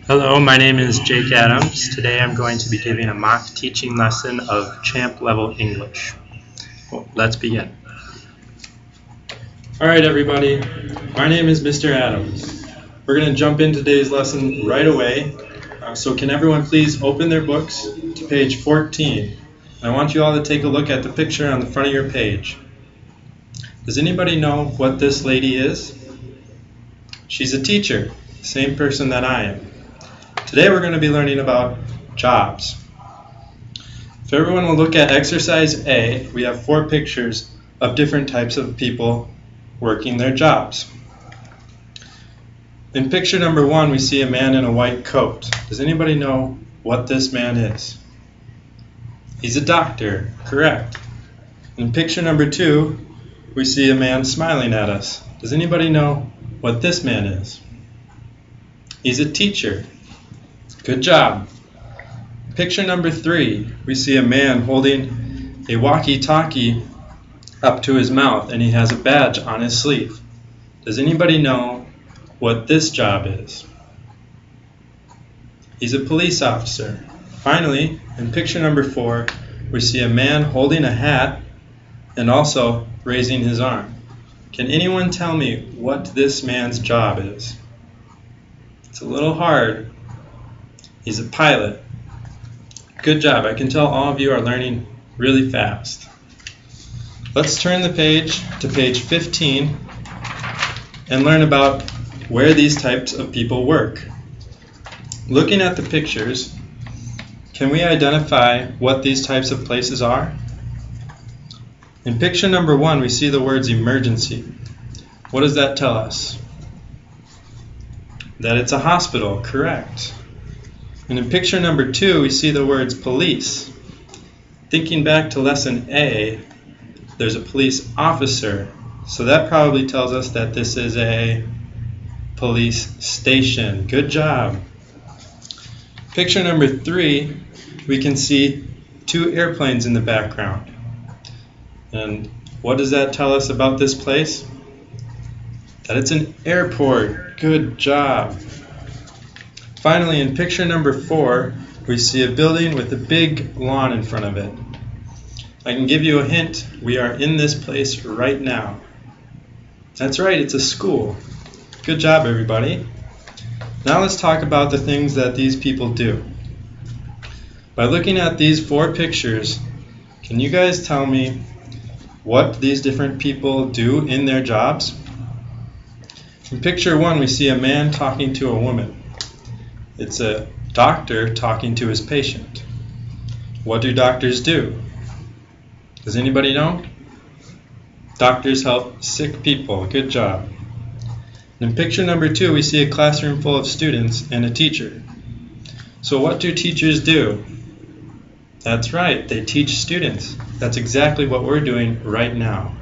Hello, my name is Jake Adams. Today I'm going to be giving a mock teaching lesson of Champ Level English. Well, let's begin. Alright everybody, my name is Mr. Adams. We're going to jump into today's lesson right away. So can everyone please open their books to page 14. I want you all to take a look at the picture on the front of your page. Does anybody know what this lady is? She's a teacher, same person that I am. Today we're going to be learning about jobs. If everyone will look at exercise A, we have 4 pictures of different types of people working their jobs. In picture number 1, we see a man in a white coat. Does anybody know what this man is? He's a doctor, correct. In picture number 2, we see a man smiling at us. Does anybody know what this man is? He's a teacher. Good job. Picture number 3, we see a man holding a walkie-talkie up to his mouth and he has a badge on his sleeve. Does anybody know what this job is? He's a police officer. Finally, in picture number 4, we see a man holding a hat and also raising his arm. Can anyone tell me what this man's job is? It's a little hard. He's a pilot. Good job. I can tell all of you are learning really fast. Let's turn the page to page 15 and learn about where these types of people work. Looking at the pictures, can we identify what these types of places are? In picture number 1, we see the words emergency. What does that tell us? That it's a hospital, correct. And in picture number 2, we see the words police. Thinking back to lesson A, there's a police officer. So that probably tells us that this is a police station. Good job. Picture number 3, we can see 2 airplanes in the background. And what does that tell us about this place? That it's an airport. Good job. Finally, in picture number 4, we see a building with a big lawn in front of it. I can give you a hint. We are in this place right now. That's right, it's a school. Good job, everybody. Now let's talk about the things that these people do. By looking at these 4 pictures, can you guys tell me what these different people do in their jobs? In picture 1, we see a man talking to a woman. It's a doctor talking to his patient. What do doctors do? Does anybody know? Doctors help sick people. Good job. In picture number 2, we see a classroom full of students and a teacher. So what do teachers do? That's right, they teach students. That's exactly what we're doing right now.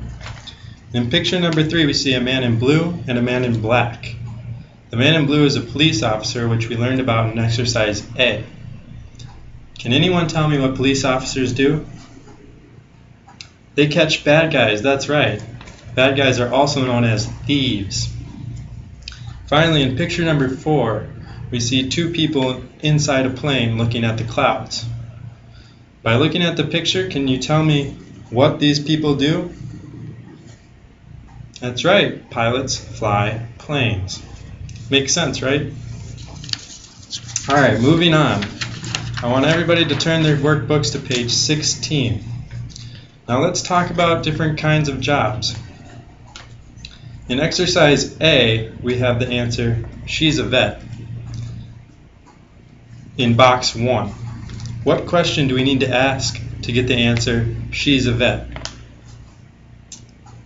In picture number 3, we see a man in blue and a man in black. The man in blue is a police officer, which we learned about in exercise A. Can anyone tell me what police officers do? They catch bad guys, that's right. Bad guys are also known as thieves. Finally, in picture number 4, we see 2 people inside a plane looking at the clouds. By looking at the picture, can you tell me what these people do? That's right, pilots fly planes. Makes sense, right? Alright, moving on. I want everybody to turn their workbooks to page 16. Now let's talk about different kinds of jobs. In exercise A, we have the answer, she's a vet. In box 1. What question do we need to ask to get the answer, she's a vet?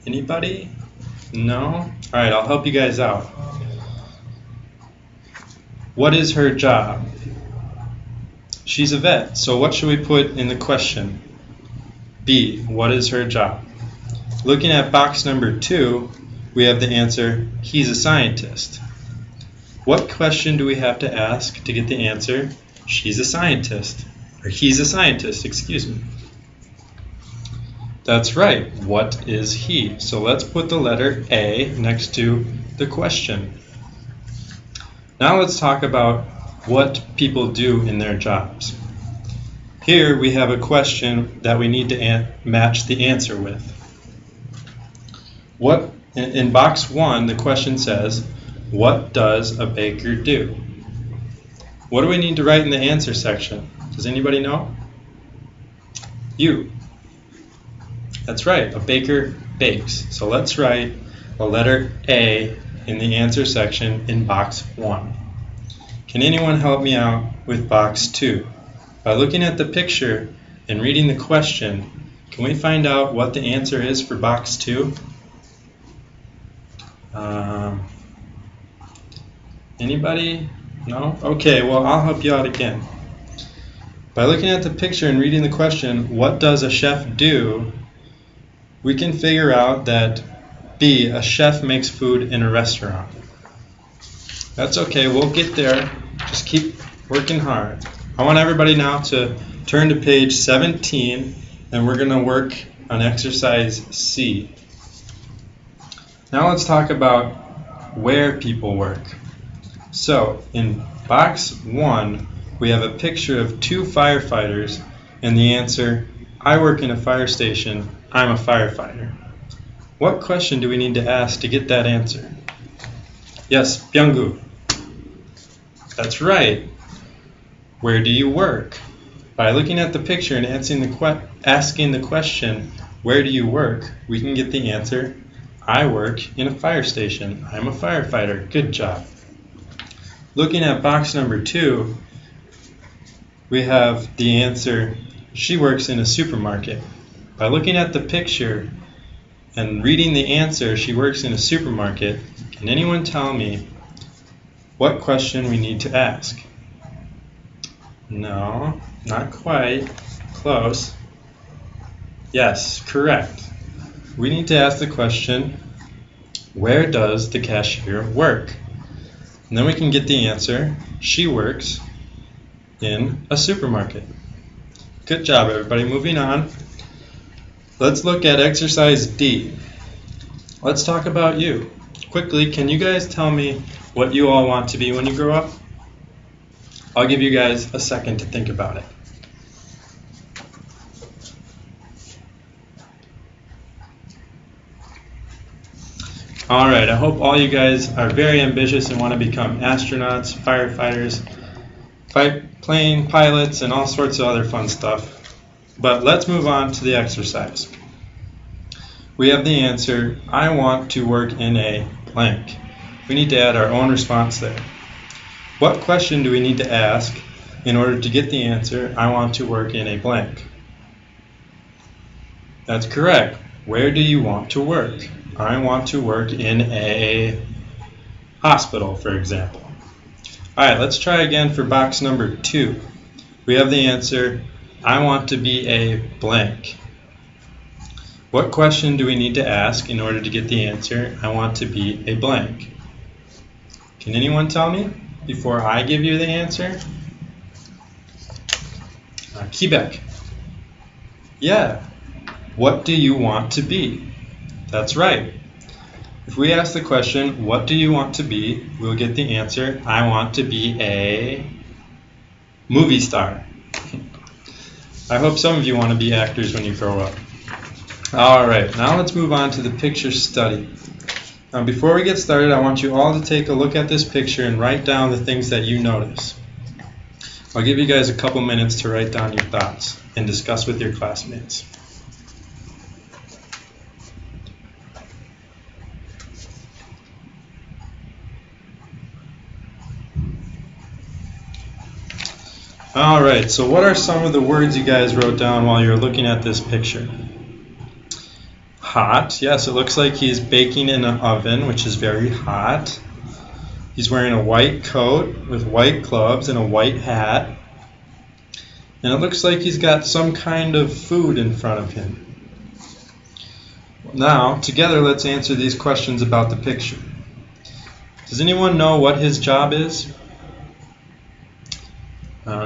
Anybody? No? Alright, I'll help you guys out. What is her job? She's a vet. So what should we put in the question? B. What is her job? Looking at box number 2, we have the answer, he's a scientist. What question do we have to ask to get the answer, she's a scientist? Or he's a scientist, excuse me. That's right. What is he? So let's put the letter A next to the question. Now let's talk about what people do in their jobs. Here we have a question that we need to match the answer with. What in box 1, the question says, what does a baker do? What do we need to write in the answer section? Does anybody know? You. That's right, a baker bakes. So let's write a letter A in the answer section in box 1. Can anyone help me out with box 2? By looking at the picture and reading the question, can we find out what the answer is for box 2? Anybody? No? Okay, well, I'll help you out again. By looking at the picture and reading the question, what does a chef do? We can figure out that B, a chef makes food in a restaurant. That's okay, we'll get there. Just keep working hard. I want everybody now to turn to page 17, and we're going to work on exercise C. Now let's talk about where people work. So in box 1, we have a picture of 2 firefighters, and the answer, I work in a fire station, I'm a firefighter. What question do we need to ask to get that answer? Yes, Byung-gu. That's right. Where do you work? By looking at the picture and asking the question, where do you work, we can get the answer, I work in a fire station. I'm a firefighter. Good job. Looking at box number 2, we have the answer, she works in a supermarket. By looking at the picture and reading the answer, she works in a supermarket, can anyone tell me what question we need to ask? No, not quite. Close. Yes, correct. We need to ask the question, where does the cashier work? And then we can get the answer, she works in a supermarket. Good job, everybody. Moving on. Let's look at exercise D. Let's talk about you. Quickly, can you guys tell me what you all want to be when you grow up? I'll give you guys a second to think about it. Alright, I hope all you guys are very ambitious and want to become astronauts, firefighters, plane pilots, and all sorts of other fun stuff. But let's move on to the exercise. We have the answer, I want to work in a blank. We need to add our own response there. What question do we need to ask in order to get the answer, I want to work in a blank? That's correct. Where do you want to work? I want to work in a hospital, for example. Alright, let's try again for box number 2. We have the answer, I want to be a blank. What question do we need to ask in order to get the answer, I want to be a blank? Can anyone tell me before I give you the answer? Quebec. Yeah. What do you want to be? That's right. If we ask the question, what do you want to be, we'll get the answer, I want to be a movie star. I hope some of you want to be actors when you grow up. Alright, now let's move on to the picture study. Now before we get started, I want you all to take a look at this picture and write down the things that you notice. I'll give you guys a couple minutes to write down your thoughts and discuss with your classmates. Alright, so what are some of the words you guys wrote down while you were looking at this picture? Hot, yes, it looks like he's baking in an oven, which is very hot. He's wearing a white coat with white gloves and a white hat. And it looks like he's got some kind of food in front of him. Now, together, let's answer these questions about the picture. Does anyone know what his job is?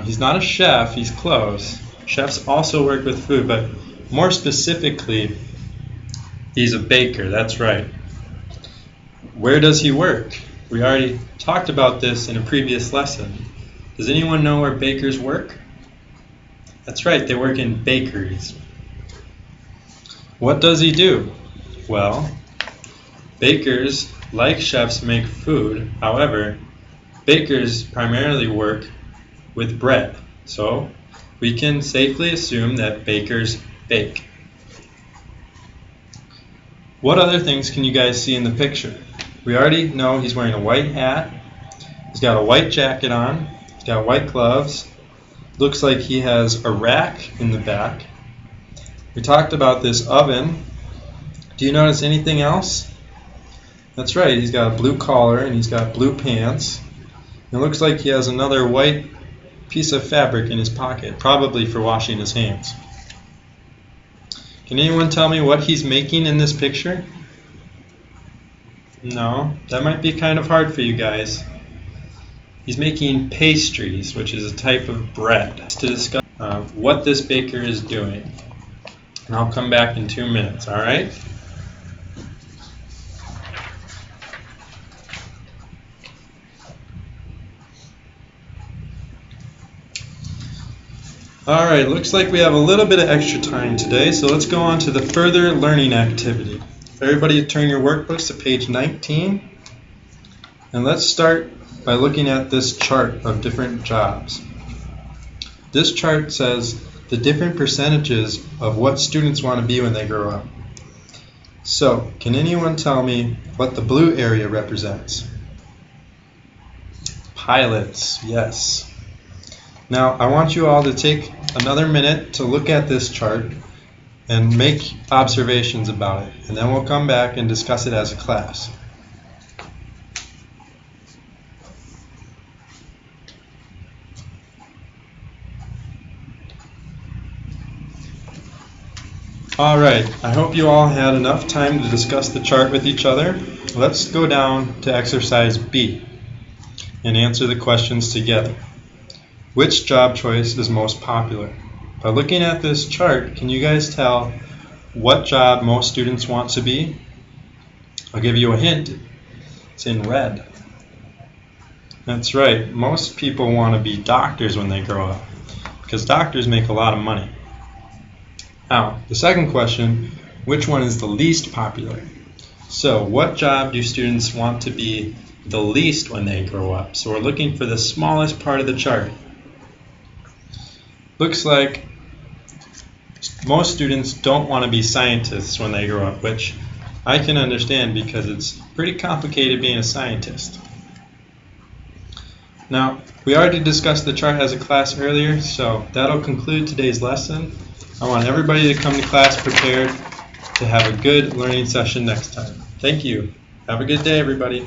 He's not a chef, he's close. Chefs also work with food, but more specifically, he's a baker, that's right. Where does he work? We already talked about this in a previous lesson. Does anyone know where bakers work? That's right, they work in bakeries. What does he do? Well, bakers, like chefs, make food. However, bakers primarily work with bread. So, we can safely assume that bakers bake. What other things can you guys see in the picture? We already know he's wearing a white hat. He's got a white jacket on. He's got white gloves. Looks like he has a rack in the back. We talked about this oven. Do you notice anything else? That's right, he's got a blue collar and he's got blue pants. It looks like he has another white piece of fabric in his pocket, probably for washing his hands. Can anyone tell me what he's making in this picture? No, that might be kind of hard for you guys. He's making pastries, which is a type of bread, to discuss what this baker is doing. And I'll come back in 2 minutes, alright? Alright, looks like we have a little bit of extra time today, so let's go on to the further learning activity. Everybody turn your workbooks to page 19. And let's start by looking at this chart of different jobs. This chart says the different percentages of what students want to be when they grow up. So, can anyone tell me what the blue area represents? Pilots, yes. Now, I want you all to take another minute to look at this chart and make observations about it, and then we'll come back and discuss it as a class. Alright, I hope you all had enough time to discuss the chart with each other. Let's go down to exercise B and answer the questions together. Which job choice is most popular? By looking at this chart, can you guys tell what job most students want to be? I'll give you a hint. It's in red. That's right, most people want to be doctors when they grow up because doctors make a lot of money. Now, the second question, which one is the least popular? So, what job do students want to be the least when they grow up? So we're looking for the smallest part of the chart. Looks like most students don't want to be scientists when they grow up, which I can understand because it's pretty complicated being a scientist. Now, we already discussed the chart as a class earlier, so that'll conclude today's lesson. I want everybody to come to class prepared to have a good learning session next time. Thank you. Have a good day, everybody.